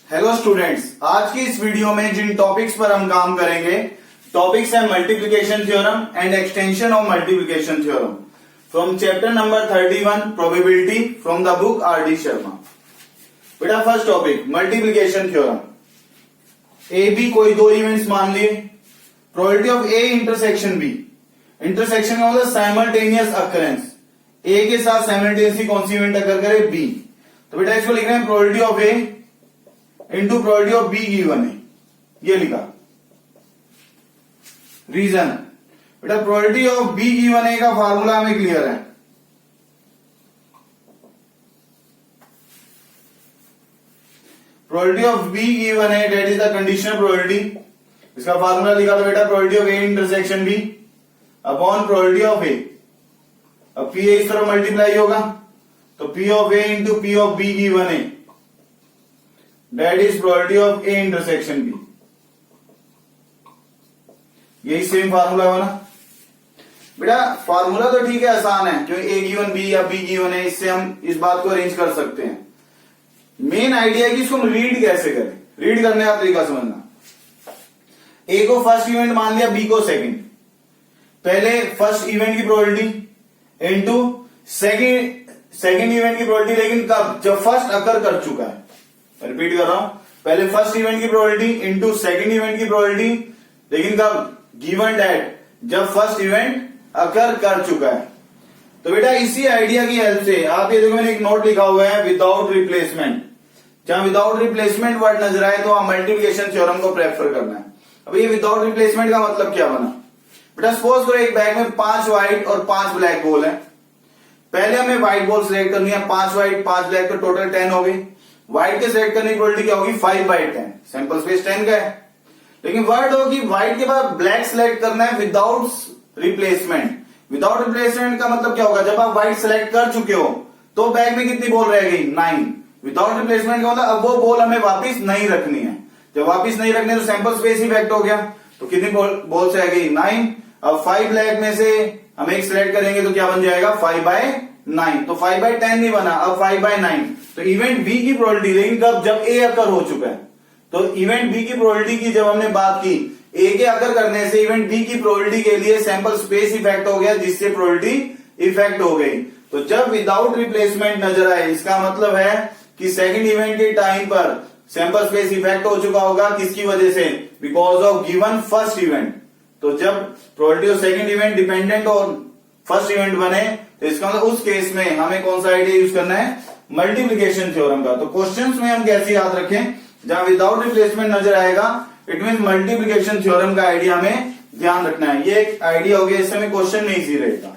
Hello students, आज की इस वीडियो में जिन टॉपिक्स पर हम काम करेंगे टॉपिक्स है multiplication theorem and extension of multiplication theorem from chapter number 31 probability from the book R D Sharma. बेटा first topic multiplication theorem. A B कोई दो इवेंट्स मान लिए, probability of A intersection B. Intersection का मतलब साइमल्टेनियस अकरेंस, ए के साथ simultaneously कौन सी इवेंट अकर करे बी। तो बेटा इसको लिख रहे हैं probability of A into probability of B given है, ये लिखा। रीजन बेटा प्रोबेबिलिटी ऑफ बी गिवन है का फार्मूला हमें क्लियर है। प्रोबेबिलिटी ऑफ बी गिवन है that is the conditional probability. इसका फार्मूला लिखा था बेटा probability of A intersection B upon probability of A. अब पी ए इस तरफ मल्टीप्लाई होगा तो P of A into P of B given है that is probability of A intersection B. यही सेम फार्मूला हुआ ना बेटा। फार्मूला तो ठीक है, आसान है, क्योंकि ए गिवन बी या बी गिवन है, इससे हम इस बात को अरेंज कर सकते हैं। मेन आइडिया है कि इसको हम रीड कैसे करें। रीड करने का तरीका समझना। ए को फर्स्ट इवेंट मान लिया, बी को सेकंड। पहले फर्स्ट इवेंट की प्रोबेबिलिटी इनटू सेकंड इवेंट की प्रोबेबिलिटी, लेकिन कब? जब फर्स्ट अकर कर चुका है। रिपीट कर रहा हूं, पहले फर्स्ट इवेंट की प्रोबेबिलिटी इनटू सेकंड इवेंट की प्रोबेबिलिटी, लेकिन कब? गिवन दैट जब फर्स्ट इवेंट अकर कर चुका है। तो बेटा इसी आइडिया की हेल्प से आप ये देखो, मैंने एक नोट लिखा हुआ है विदाउट रिप्लेसमेंट। जहां विदाउट रिप्लेसमेंट वर्ड नजर आए तो आप मल्टीप्लिकेशन थ्योरम को प्रेफर करना है। अब ये विदाउट रिप्लेसमेंट का मतलब क्या बना बेटा? सपोज करो एक बैग में 5 व्हाइट और 5 ब्लैक बॉल है। पहले हमें व्हाइट बॉल सिलेक्ट करनी है, 5 व्हाइट 5 ब्लैक, तो टोटल 10 हो गई। व्हाइट के सिलेक्ट करने की प्रोबेबिलिटी क्या होगी? 5/10। सैंपल स्पेस 10 का है, लेकिन वर्ड हो कि व्हाइट के बाद ब्लैक सिलेक्ट करना है विदाउट रिप्लेसमेंट। विदाउट रिप्लेसमेंट का मतलब क्या होगा? जब आप व्हाइट सिलेक्ट कर चुके हो तो बैग में कितनी बॉल रह गई? 9। विदाउट रिप्लेसमेंट का मतलब अब वो बॉल हमें वापिस नहीं रखनी है। जब वापिस नहीं रखनी है तो सैंपल स्पेस इफेक्ट हो गया, तो कितनी बॉल्स रह गई? 9। अब 5 ब्लैक में से हम एक सिलेक्ट करेंगे तो क्या बन जाएगा? 5/9। तो 5/10 नहीं बना, अब 5/9। तो इवेंट बी की प्रोबेबिलिटी, लेकिन कब? जब ए अकर हो चुका है। तो इवेंट बी की प्रोबेबिलिटी की जब हमने बात की, ए के अकर करने से इवेंट बी की प्रोबेबिलिटी के लिए सैंपल स्पेस इफेक्ट हो गया, जिससे प्रोबेबिलिटी इफेक्ट हो गई। तो जब विदाउट रिप्लेसमेंट नजर आए, इसका मतलब है कि सेकंड इवेंट के टाइम पर सैंपल स्पेस इफेक्ट हो चुका होगा। किसकी वजह से? Because of given first event. तो जब probability of second event dependent on first event बने, तो इसका मतलब उस केस में हमें कौन सा आइडिया यूज करना है? मल्टीप्लिकेशन थ्योरम का। तो क्वेश्चंस में हम कैसे याद रखें? जहां विदाउट रिप्लेसमेंट नजर आएगा इट मीन मल्टीप्लिकेशन थ्योरम का आइडिया हमें ध्यान रखना है। ये एक आइडिया हो गया, इससे हमें क्वेश्चन में इजी रहेगा।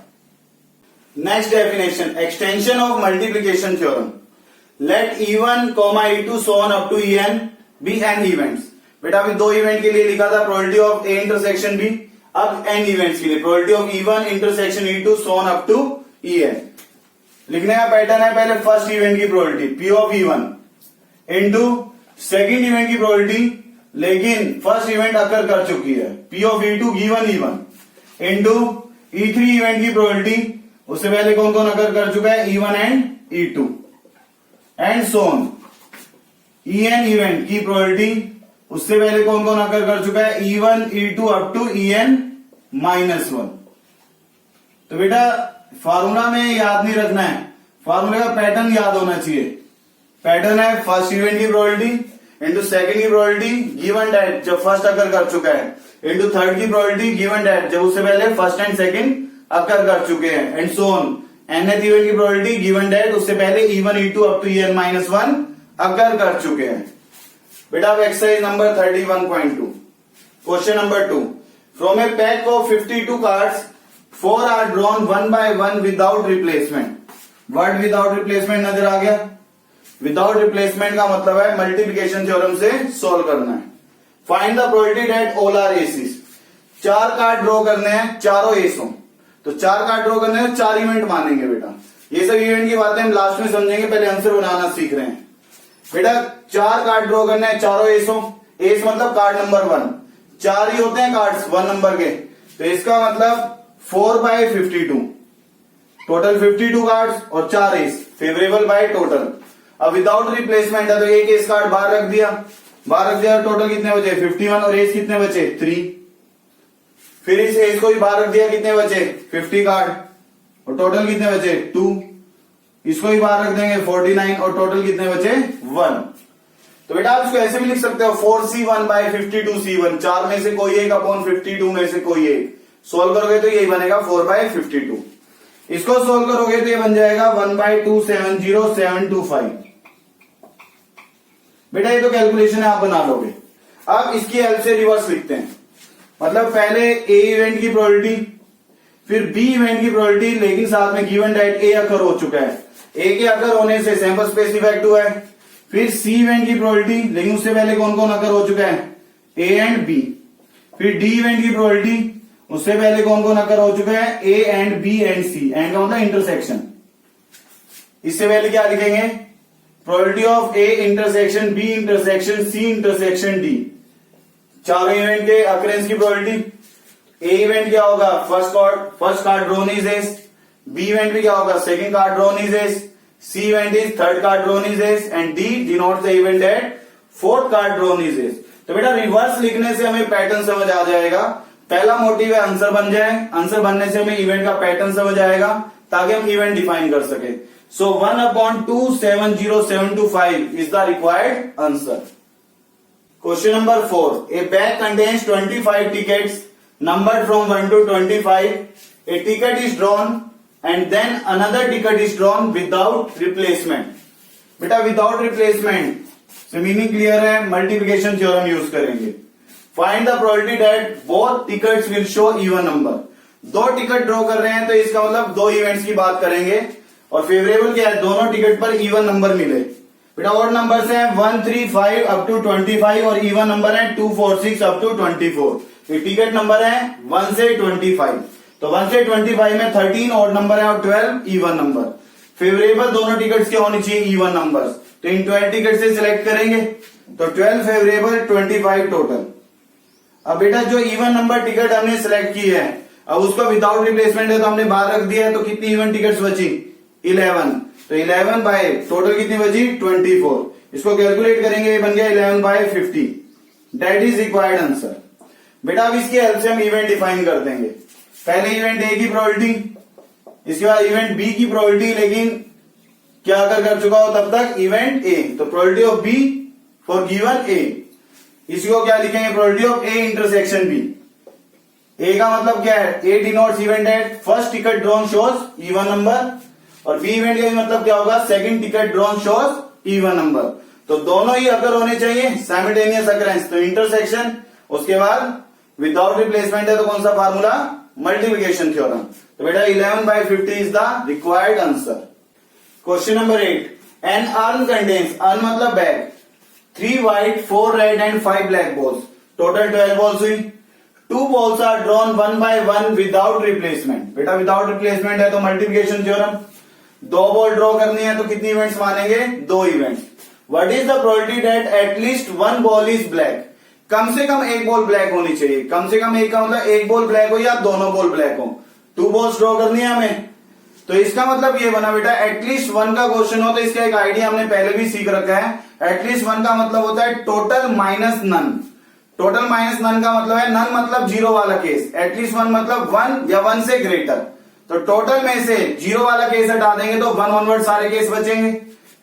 Next definition, extension of multiplication theorem. Let E1, E2 so on up to En be n events. बेटा अभी 2 इवेंट के लिए लिखा था probability of A intersection B, अब n इवेंट्स के लिए probability of E1 intersection E2 so on up to En। लिखने का पैटर्न है, पहले फर्स्ट इवेंट की probability P of E1 into second event की प्रोबेबिलिटी, लेकिन फर्स्ट इवेंट अकर कर चुकी है, P of E2 given E1 into E3 event की प्रोबेबिलिटी, उससे पहले कौन कौन अकर कर चुका है? E1 and E2 and so on. En event की प्रोबेबिलिटी, उससे पहले कौन कौन अकर कर चुका है? E1 E2 up to En-1। तो बेटा फार्मूला में याद नहीं रखना है, फार्मूले का पैटर्न याद होना चाहिए। पैटर्न है फर्स्ट इवेंट की प्रोबेबिलिटी इंटू सेकंड की प्रोबेबिलिटी गिवन दैट जब फर्स्ट अकर कर चुका है, इंटू थर्ड की प्रोबेबिलिटी गिवन दैट जब उससे पहले फर्स्ट एंड सेकंड अकर कर चुके हैं, and so on. nth event की प्रोबेबिलिटी गिवन दैट उससे पहले E1 E2 up to En-1 अकर कर चुके हैं। बेटा अब exercise number 31.2 question number 2। From a pack of 52 cards 4 are drawn 1 by 1 without replacement. Word without replacement नजर आ गया। विदाउट रिप्लेसमेंट का मतलब है मल्टीप्लिकेशन थ्योरम से सॉल्व करना है। Find the probability that all are aces. 4 card draw करने हैं, चारों एस हो, तो 4 कार्ड ड्रॉ करने हैं, 4 इवेंट मानेंगे बेटा। ये सब इवेंट की बातें हम लास्ट में समझेंगे, पहले आंसर बनाना सीख रहे हैं। बेटा 4 कार्ड ड्रॉ करने हैं, चारों एस हो। एस मतलब कार्ड नंबर 1, 4 ही होते हैं कार्ड्स 1 नंबर के, तो इसका मतलब 4/52, टोटल 52 कार्ड्स और 4 एस फेवरेबल बाय टोटल। अब विदाउट रिप्लेसमेंट है तो एक एस कार्ड बाहर रख दिया, टोटल कितने बचे 51 और एस कितने बचे 3। फिर इस एस को भी बाहर रख दिया, कितने बचे 50 कार्ड और टोटल कितने बचे 2। इसको भी बाहर रख देंगे 49 और टोटल कितने बचे 1। तो बेटा आप इसको ऐसे भी लिख सकते हो 4C1 बाय 52C1, 4 में से कोई एक अपॉन 52 में से कोई एक। सोल्व करोगे तो यही बनेगा 4/52। इसको सोल्व करोगे तो ये बन जाएगा 1/270725। बेटा ये तो कैलकुलेशन है, आप बना लोगे। अब इसकी हेल्प से रिवर्स लिखते हैं, मतलब पहले ए इवेंट की प्रोबेबिलिटी, फिर बी इवेंट की प्रोबेबिलिटी, लेकिन साथ में गिवन डेट ए अकर हो चुका है, ए के अकर होने से सैंपल स्पेस इफेक्ट हुआ है। फिर सी इवेंट की प्रोबेबिलिटी, लेकिन उससे पहले कौन कौन अकर हो चुका है ए एंड बी। फिर डी इवेंट की प्रोबेबिलिटी, उससे पहले कौन कौन अकर हो चुका है A and B and C, and का मतलब इंटरसेक्शन। इससे पहले क्या लिखेंगे, probability of A intersection B intersection C intersection D, चारों इवेंट के अकरेंस की प्रोबेबिलिटी। ए इवेंट क्या होगा, first card drawn is ace, B event भी क्या होगा, second card drawn is ace, C event is third card drawn is S, and D denotes the event at fourth card drawn is S. तो बेटा reverse लिखने से हमें pattern समझ आ जाएगा। पहला मोटिव है आंसर बन जाए, आंसर बनने से हमें इवेंट का पैटर्न समझ आएगा ताकि हम इवेंट डिफाइन कर सके। सो 1/270725 is the required answer. Question number 4, A bag contains 25 tickets numbered from 1 to 25. A ticket is drawn and then another ticket is drawn without replacement. बेटा विदाउट रिप्लेसमेंट से meaning clear है, multiplication theorem use करेंगे। Find the probability that both tickets will show even number. दो ticket draw कर रहे हैं तो इसका मतलब दो इवेंट्स की बात करेंगे, और फेवरेबल क्या है, दोनों टिकट पर इवन नंबर मिले। बेटा ऑड नंबर्स हैं 1, 3, 5 अप टू 25 और इवन नंबर है 2, 4, 6 अप टू 24। ये टिकट नंबर है 1 से 25, तो 1 से 25 में 13 ऑड नंबर है और 12 इवन नंबर। फेवरेबल दोनों टिकट्स के होने चाहिए इवन नंबर्स, तो इन 12 टिकट से सिलेक्ट करेंगे, तो 12 फेवरेबल 25 टोटल। अब बेटा जो इवन नंबर टिकट हमने सिलेक्ट की है, अब उसको विदाउट रिप्लेसमेंट है तो हमने बाहर रख दिया है, तो कितनी इवन टिकट्स बची 11, तो 11 बाय टोटल कितनी बची 24। इसको कैलकुलेट करेंगे, ये बन गया 11/50, दैट इज रिक्वायर्ड आंसर। बेटा अब इसकी हेल्प से हम इवेंट डिफाइन कर देंगे। पहले इवेंट ए की प्रोबेबिलिटी, इसके बाद इवेंट बी की प्रोबेबिलिटी, लेकिन क्या अगर कर चुका हो तब तक इवेंट ए, तो probability of B for given A. इसको क्या लिखेंगे, probability of A intersection B. A का मतलब क्या है, A denotes event at first ticket drawn shows even number, और बी इवेंट का मतलब क्या होगा, second ticket drawn shows even number. तो दोनों ही अगर होने चाहिए साइमल्टेनियस अकरेंस, तो इंटरसेक्शन, उसके बाद विदाउट रिप्लेसमेंट है तो कौन सा फार्मूला, मल्टीप्लिकेशन थ्योरम। तो बेटा 11/50 is the required answer. Question number 8, an urn contains, urn मतलब bag, 3 white 4 red and 5 black balls, total 12 balls हुई। 2 balls are drawn 1 by 1 without replacement। बेटा विदाउट रिप्लेसमेंट है तो मल्टीप्लिकेशन थ्योरम। 2 बॉल ड्रॉ करनी है तो कितनी इवेंट्स मानेंगे, 2 events. What is the probability that at least 1 ball is black, कम से कम एक बॉल ब्लैक होनी चाहिए। कम से कम एक का मतलब एक बॉल ब्लैक हो या दोनों बॉल ब्लैक हो। 2 बॉल्स ड्रॉ करनी है हमें, तो इसका मतलब ये बना बेटा एटलीस्ट 1 का क्वेश्चन हो तो इसका एक आइडिया हमने पहले भी सीख रखा है। एटलीस्ट 1 का मतलब होता है total minus none. Total minus none का मतलब है, नन मतलब जीरो वाला केस, एटलीस्ट 1 मतलब 1 या 1 से ग्रेटर। तो टोटल में से जीरो वाला केस हटा देंगे तो 1 ऑनवर्ड सारे केस बचेंगे।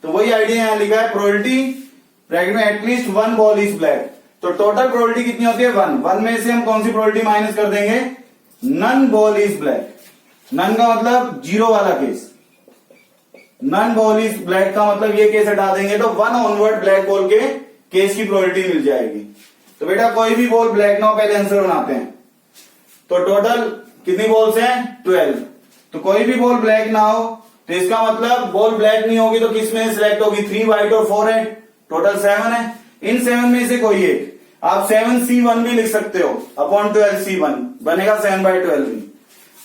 तो वही आइडिया यहां लिखा है, प्रोबेबिलिटी ब्रैकेट में एटलीस्ट 1 बॉल इज ब्लैक। तो टोटल प्रोबेबिलिटी कितनी होती है 1 में से हम कौन सी प्रोबेबिलिटी माइनस कर देंगे, none ball is black. None का मतलब जीरो वाला case, none ball is black का मतलब ये केस हटा देंगे तो 1 ऑनवर्ड ब्लैक बॉल के केस की प्रोबेबिलिटी मिल जाएगी। तो बेटा कोई भी बॉल ब्लैक ना हो, पहले आंसर बनाते हैं। तो टोटल कितनी बॉल्स हैं 12, तो कोई भी बॉल ब्लैक ना हो तो इसका मतलब बॉल ब्लैक नहीं होगी तो किस में सिलेक्ट होगी, 3 व्हाइट और 4 रेड, टोटल 7 है। इन 7 में से कोई एक, आप 7C1 भी लिख सकते हो अपॉन 12C1, बनेगा 7/12 भी।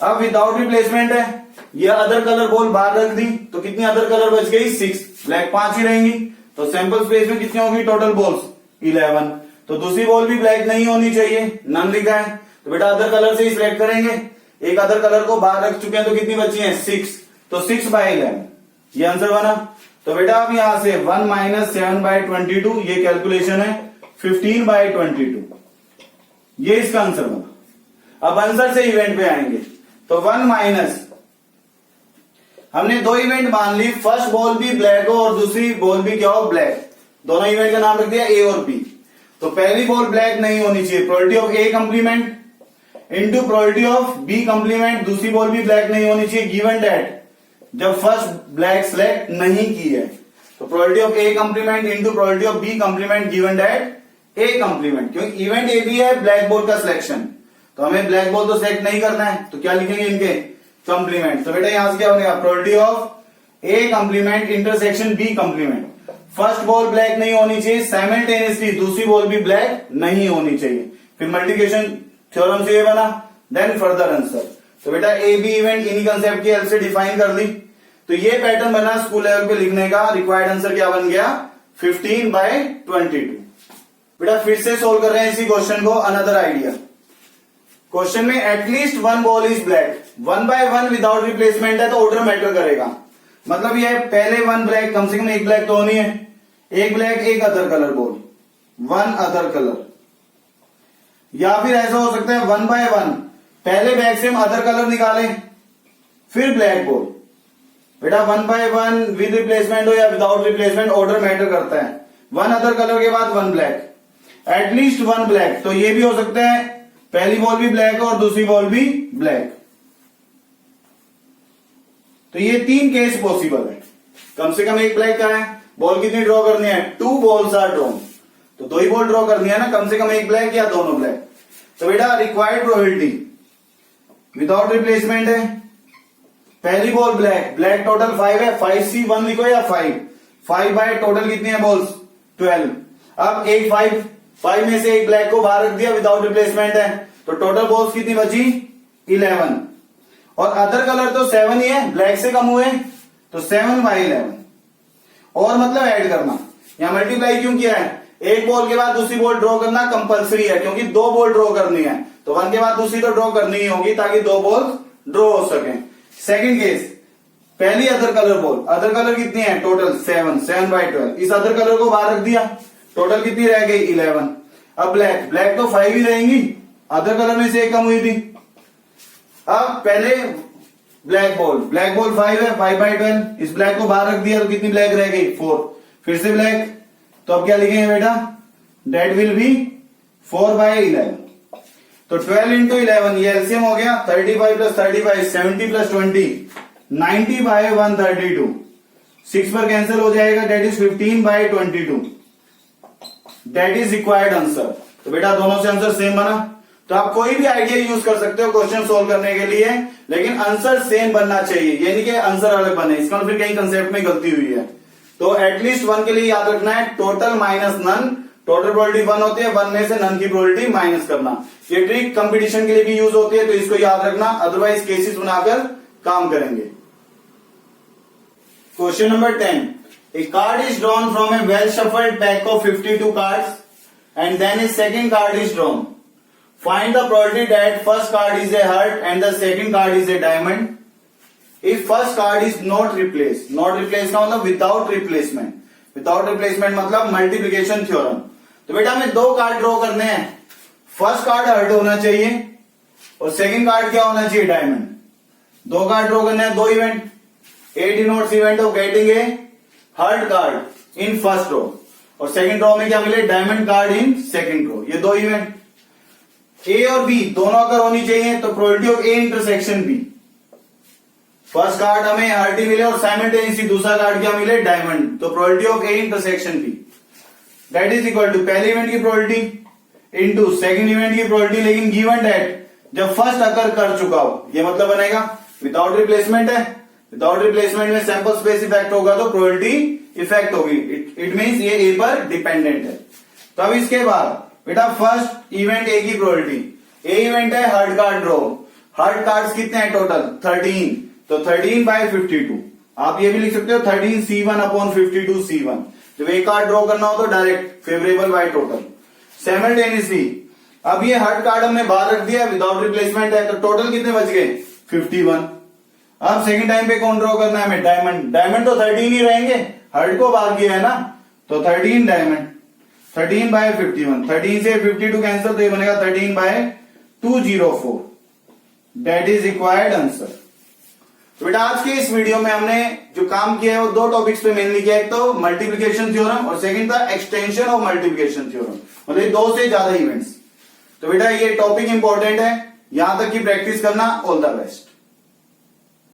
अब विदाउट रिप्लेसमेंट है, यह अदर कलर बॉल बाहर रख दी तो कितनी अदर कलर बच गई 6, ब्लैक 5 ही रहेंगी। तो सैंपल स्पेस में कितनी होगी टोटल बॉल्स 11। तो दूसरी बॉल भी ब्लैक नहीं होनी चाहिए, नन लिखा है, तो बेटा अदर कलर से ही सिलेक्ट करेंगे। एक अदर कलर को बाहर रख चुके हैं तो कितनी बची है 6, तो 6/11 ये आंसर बना। तो बेटा अब यहां से 1 माइनस 7/22 ये कैलकुलेशन है 15/22, ये इसका आंसर बना। अब आंसर से इवेंट पे आएंगे तो 1 माइनस, हमने दो इवेंट मान ली, फर्स्ट बॉल भी ब्लैक हो और दूसरी बॉल भी क्या हो, ब्लैक। दोनों इवेंट का नाम रख दिया ए और बी। तो पहली बॉल ब्लैक नहीं होनी चाहिए, probability of A complement into probability of B complement, दूसरी बॉल भी ब्लैक नहीं होनी चाहिए, गिवन दैट जब फर्स्ट ब्लैक सेलेक्ट नहीं की है। तो probability of A complement into probability of B complement given that A complement, क्योंकि इवेंट ए भी है ब्लैक बॉल का सिलेक्शन, तो हमें ब्लैक बॉल तो सेलेक्ट नहीं करना है, तो क्या लिखेंगे इनके कंप्लीमेंट। तो बेटा यहां से क्या बनेगा, probability of A complement intersection B complement, first ball black नहीं होनी चाहिए, साइमल्टेनियसली दूसरी बॉल भी ब्लैक नहीं होनी चाहिए। फिर मल्टीप्लिकेशन थ्योरम से ये बना, देन फर्दर आंसर। तो बेटा ए बी इवेंट इन्हीं कंसेप्ट की हेल्प से डिफाइन कर ली। तो ये पैटर्न बना स्कूल लेवल पे लिखने का। रिक्वायर्ड आंसर क्या बन गया, 15/22। बेटा फिर से सोल्व कर रहे हैं इसी क्वेश्चन को, अनदर आइडिया। क्वेश्चन में at least 1 ball is black, 1 by 1 without replacement है तो ऑर्डर मैटर करेगा। मतलब ये पहले 1 ब्लैक, कम से कम एक ब्लैक तो होनी है, एक ब्लैक एक other colour ball, 1 other colour. या फिर ऐसा हो सकता है 1 by 1 पहले बैग से हम अदर कलर निकालें फिर ब्लैक बॉल। बेटा 1 by 1 विद रिप्लेसमेंट हो या विदाउट रिप्लेसमेंट ऑर्डर मैटर करता है। 1 अदर कलर के बाद 1 ब्लैक, एटलीस्ट 1 ब्लैक, तो ये भी हो सकता है पहली बॉल भी ब्लैक और दूसरी बॉल भी ब्लैक। तो ये 3 केस पॉसिबल है। कम से कम एक ब्लैक का है, बॉल कितनी ड्रॉ करनी है, 2 बॉल्स आर ड्रॉन, तो 2 ही बॉल ड्रॉ करनी है ना, कम से कम एक ब्लैक या दोनों ब्लैक। तो बेटा रिक्वायर्ड प्रोबेबिलिटी विदाउट रिप्लेसमेंट है, पहली बॉल ब्लैक, ब्लैक टोटल 5 है, 5C1 लिखो या 5 बाय टोटल कितनी है बॉल्स 12। अब एक 5 में से एक ब्लैक को बाहर रख दिया, विदाउट रिप्लेसमेंट है, तो टोटल बॉल्स कितनी बची 11। और अदर कलर तो 7 ही है, ब्लैक से कम हुए, तो 7/11। और मतलब ऐड करना, यहां मल्टीप्लाई क्यों किया है, एक बॉल के बाद दूसरी बॉल ड्रॉ करना कंपलसरी है, क्योंकि 2 बॉल ड्रॉ करनी है, तो 1 के बाद दूसरी तो ड्रॉ करनी ही होगी ताकि 2 बॉल ड्रॉ हो सके। सेकंड केस, पहली other colour ball, other colour कितनी है टोटल 7/12, इस अदर कलर को बाहर रख दिया, टोटल कितनी रह गई 11। अब ब्लैक तो 5 ही रहेंगी, अदर कलर में से एक कम हुई थी। अब पहले ब्लैक बॉल 5 है, 5/12, इस ब्लैक को बाहर रख दिया तो कितनी ब्लैक रह गई 4, फिर से ब्लैक, तो अब क्या लिखेंगे बेटा, डेट विल बी 4/11। तो 12 into 11 ये एलसीएम हो गया, 35 + 35 70 + 20 90/132, 6 पर कैंसिल हो जाएगा, that is 15/22, that is required answer. तो बेटा दोनों से आंसर सेम बना। तो आप कोई भी आइडिया यूज कर सकते हो क्वेश्चन सोल्व करने के लिए, लेकिन आंसर सेम बनना चाहिए, ये नहीं कि आंसर अलग बने, इसका फिर कहीं कंसेप्ट में गलती हुई है। तो एटलीस्ट 1 के लिए याद रखना है total minus none, total probability 1 होती है, 1 में से नन की प्रोबेबिलिटी माइनस करना। ये ट्रिक कंपटीशन के लिए भी यूज होती है, तो इसको याद रखना, अदरवाइज केसेस बनाकर काम करेंगे। Question number 10, a card is drawn from a well shuffled pack of 52 cards and then a second card is drawn. Find the probability that first card is a heart and the second card is a diamond if first card is not replace. Not replace का मतलब without replacement, without replacement मतलब multiplication theorem. तो बेटा हमें 2 card draw करने हैं, first card hurt होना चाहिए और सेकंड कार्ड क्या होना चाहिए, डायमंड। 2 कार्ड ड्रॉ करने हैं, 2 event, 8 denotes event of getting a heart card in first row और सेकंड रो में क्या मिले, diamond card in second row. ये 2 इवेंट, ए और बी दोनों अगर होनी चाहिए तो probability of A intersection B, first card हमें हर्ट ही मिले और साइमल्टेनियसली दूसरा कार्ड क्या मिले, डायमंड, तो probability of A intersection B that is equal to पहले इवेंट की प्रोबेबिलिटी इनटू सेकंड इवेंट की प्रोबेबिलिटी, लेकिन गिवन दैट जब फर्स्ट अकर कर चुका हो, ये मतलब बनेगा विदाउट रिप्लेसमेंट है, विदाउट रिप्लेसमेंट में सैंपल स्पेस इफेक्ट होगा तो प्रोबेबिलिटी इफेक्ट होगी, इट मींस ये ए पर डिपेंडेंट है। तो अब इसके बाद बेटा फर्स्ट इवेंट ए की प्रोबेबिलिटी, ए इवेंट है heart card draw, heart cards कितने हैं टोटल 13, तो 13/52। आप ये भी लिख सकते हो 13C1/52C1। जब एक कार्ड ड्रॉ करना हो तो direct favourable by total. Simultaneously अब ये हर्ट कार्ड हमने बाहर रख दिया, विदाउट रिप्लेसमेंट है, तो टोटल कितने बच गए 51। अब सेकंड टाइम पे कौन ड्रॉ करना है हमें, डायमंड। डायमंड तो 13 ही रहेंगे, हर्ट को भाग किया है ना, तो 13 डायमंड, 13 बाय 51, 13 से 52 कैंसिल, तो ये बनेगा 13 by 204, that is required answer. तो बेटा आज के इस वीडियो में हमने जो काम किया है वो 2 टॉपिक्स पे मेनली किया है, एक तो मल्टीप्लिकेशन थ्योरम और सेकंड था एक्सटेंशन ऑफ मल्टीप्लिकेशन थ्योरम, मतलब 2 से ज्यादा इवेंट्स। तो बेटा ये टॉपिक इंपॉर्टेंट है, यहां तक की प्रैक्टिस करना। All the best.